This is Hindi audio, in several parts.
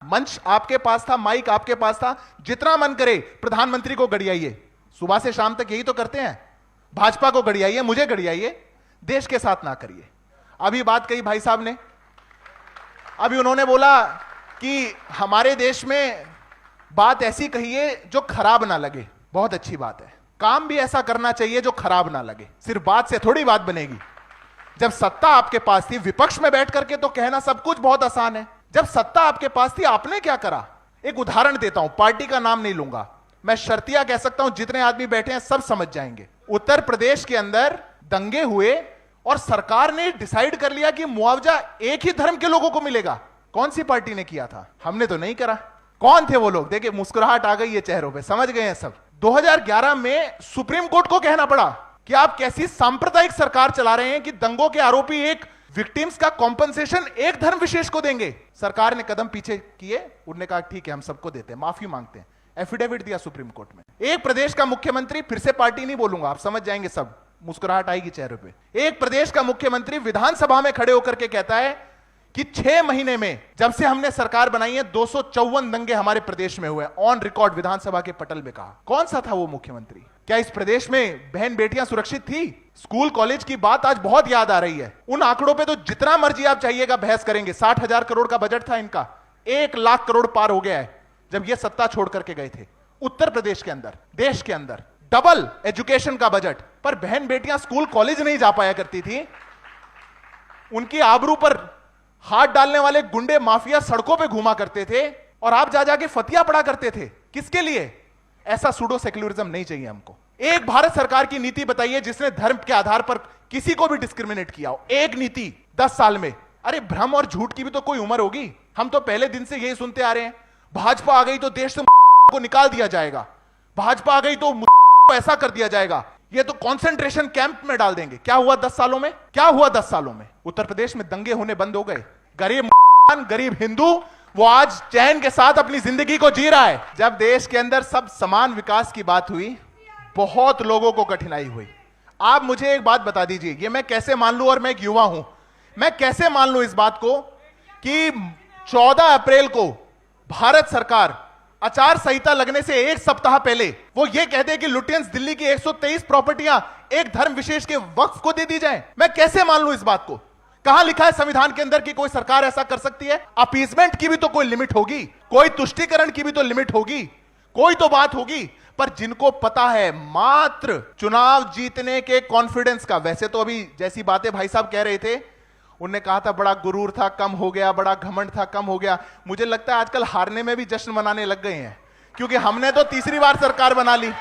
मंच आपके पास था, माइक आपके पास था, जितना मन करे प्रधानमंत्री को गड़ियाइए। सुबह से शाम तक यही तो करते हैं, भाजपा को गड़ियाइए, मुझे गड़ियाइए, देश के साथ ना करिए। अभी बात कही भाई साहब ने, अभी उन्होंने बोला कि हमारे देश में बात ऐसी कहिए जो खराब ना लगे। बहुत अच्छी बात है, काम भी ऐसा करना चाहिए जो खराब ना लगे। सिर्फ बात से थोड़ी बात बनेगी। जब सत्ता आपके पास थी, विपक्ष में बैठ करके तो कहना सब कुछ बहुत आसान है। जब सत्ता आपके पास थी, आपने क्या करा? एक उदाहरण देता हूं, पार्टी का नाम नहीं लूंगा, मैं शर्तिया कह सकता हूं, जितने आदमी बैठे हैं सब समझ जाएंगे। उत्तर प्रदेश के अंदर दंगे हुए और सरकार ने डिसाइड कर लिया कि मुआवजा एक ही धर्म के लोगों को मिलेगा। कौन सी पार्टी ने किया था? हमने तो नहीं करा। कौन थे वो लोग? देखिए मुस्कुराहट आ गई है चेहरों पे, समझ गए हैं सब। 2011 में सुप्रीम कोर्ट को कहना पड़ा कि आप कैसी सांप्रदायिक सरकार चला रहे हैं कि दंगों के आरोपी एक विक्टिम्स का कॉम्पनसेशन एक धर्म विशेष को देंगे। सरकार ने कदम पीछे किए, उन्होंने कहा ठीक है हम सबको देते हैं, माफी मांगते हैं, एफिडेविट दिया सुप्रीम कोर्ट में। एक प्रदेश का मुख्यमंत्री, फिर से पार्टी नहीं बोलूंगा, आप समझ जाएंगे सब, मुस्कुराहट आएगी चेहरे पे। एक प्रदेश का मुख्यमंत्री विधानसभा में खड़े होकर के कहता है कि 6 महीने में जब से हमने सरकार बनाई है 254 दंगे हमारे प्रदेश में हुए, ऑन रिकॉर्ड विधानसभा के पटल में कहा। कौन सा था वो मुख्यमंत्री? क्या इस प्रदेश में बहन बेटियां सुरक्षित थी? स्कूल कॉलेज की बात आज बहुत याद आ रही है। उन आंकड़ों पे तो जितना मर्जी आप चाहिएगा बहस करेंगे। 60,000 करोड़ का बजट था इनका, 1 लाख करोड़ पार हो गया है जब ये सत्ता छोड़ करके गए थे। उत्तर प्रदेश के अंदर, देश के अंदर डबल एजुकेशन का बजट, पर बहन बेटियां स्कूल कॉलेज नहीं जा पाया करती थी। उनकी आबरू पर हाथ डालने वाले गुंडे माफिया सड़कों पे घूमा करते थे और आप जा जाके फतिया पड़ा करते थे। किसके लिए? ऐसा सूडो सेक्युलरिज्म नहीं चाहिए हमको। एक भारत सरकार की नीति बताइए जिसने धर्म के आधार पर किसी को भी डिस्क्रिमिनेट किया हो। एक नीति 10 साल में। अरे भ्रम और झूठ की भी तो कोई उम्र होगी। हम तो पहले दिन से यही सुनते आ रहे हैं, भाजपा आ गई तो देश से को निकाल दिया जाएगा, भाजपा आ गई तो को ऐसा कर दिया जाएगा, ये तो कंसंट्रेशन कैंप में डाल देंगे। क्या हुआ 10 सालों में? क्या हुआ 10 सालों में? उत्तर प्रदेश में दंगे होने बंद हो गए। गरीब हिंदू वो आज चैन के साथ अपनी जिंदगी को जी रहा है। जब देश के अंदर सब समान विकास की बात हुई, बहुत लोगों को कठिनाई हुई। आप मुझे एक बात बता दीजिए, ये मैं कैसे मान लूं, और मैं एक युवा हूं, मैं कैसे मान लूं इस बात को कि 14 अप्रैल को भारत सरकार आचार संहिता लगने से 1 सप्ताह पहले वो ये कहते हैं कि लुटियंस दिल्ली की 123 प्रॉपर्टियां एक धर्म विशेष के वक्फ को दे दी जाए। मैं कैसे मान लूं इस बात को? कहां लिखा है संविधान के अंदर कि कोई सरकार ऐसा कर सकती है? अपीसमेंट की भी तो कोई लिमिट होगी, कोई तुष्टीकरण की भी तो लिमिट होगी, कोई तो बात होगी। पर जिनको पता है मात्र चुनाव जीतने के कॉन्फिडेंस का, वैसे तो अभी जैसी बातें भाई साहब कह रहे थे, उनने कहा था बड़ा गुरूर था कम हो गया, बड़ा घमंड था कम हो गया। मुझे लगता है आजकल हारने में भी जश्न मनाने लग गए हैं, क्योंकि हमने तो तीसरी बार सरकार बना ली।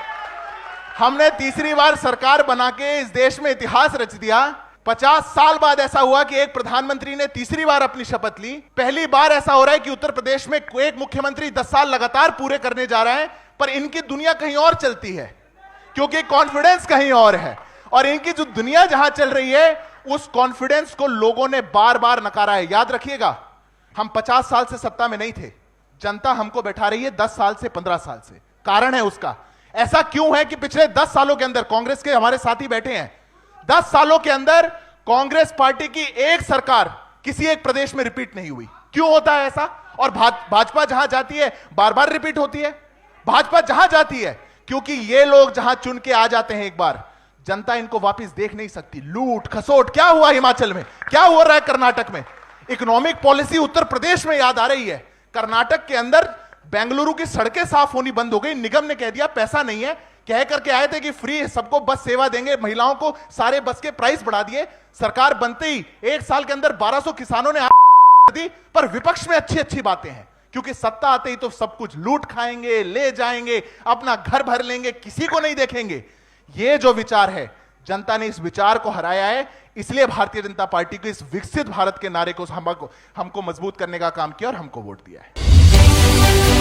हमने तीसरी बार सरकार बना के इस देश में इतिहास रच दिया। 50 साल बाद ऐसा हुआ कि एक प्रधानमंत्री ने तीसरी बार अपनी शपथ ली। पहली बार ऐसा हो रहा है कि उत्तर प्रदेश में एक मुख्यमंत्री 10 साल लगातार पूरे करने जा रहा है, पर इनकी दुनिया कहीं और चलती है, क्योंकि कॉन्फिडेंस कहीं और है। और इनकी जो दुनिया जहां चल रही है, उस कॉन्फिडेंस को लोगों ने बार बार नकारा है। याद रखिएगा, हम 50 साल से सत्ता में नहीं थे, जनता हमको बैठा रही है 10 साल से, 15 साल से। कारण है उसका। ऐसा क्यों है कि पिछले 10 सालों के अंदर कांग्रेस के हमारे साथी बैठे हैं, 10 सालों के अंदर कांग्रेस पार्टी की एक सरकार किसी एक प्रदेश में रिपीट नहीं हुई। क्यों होता है ऐसा? और भाजपा जहां जाती है बार बार रिपीट होती है। भाजपा जहां जाती है, क्योंकि ये लोग जहां चुन के आ जाते हैं एक बार, जनता इनको वापस देख नहीं सकती। लूट खसोट क्या हुआ हिमाचल में, क्या हो रहा है कर्नाटक में, इकोनॉमिक पॉलिसी उत्तर प्रदेश में याद आ रही है। कर्नाटक के अंदर बेंगलुरु की सड़कें साफ होनी बंद हो गई। निगम ने कह दिया पैसा नहीं है, कह करके आए थे कि फ्री सबको बस सेवा देंगे, महिलाओं को सारे बस के प्राइस बढ़ा दिए। सरकार बनते ही 1 साल के अंदर 1200 किसानों ने दी। पर विपक्ष में अच्छी अच्छी बातें हैं, क्योंकि सत्ता आते ही तो सब कुछ लूट खाएंगे, ले जाएंगे, अपना घर भर लेंगे, किसी को नहीं देखेंगे। ये जो विचार है, जनता ने इस विचार को हराया है। इसलिए भारतीय जनता पार्टी को इस विकसित भारत के नारे को हमको मजबूत करने का काम किया और हमको वोट दिया है।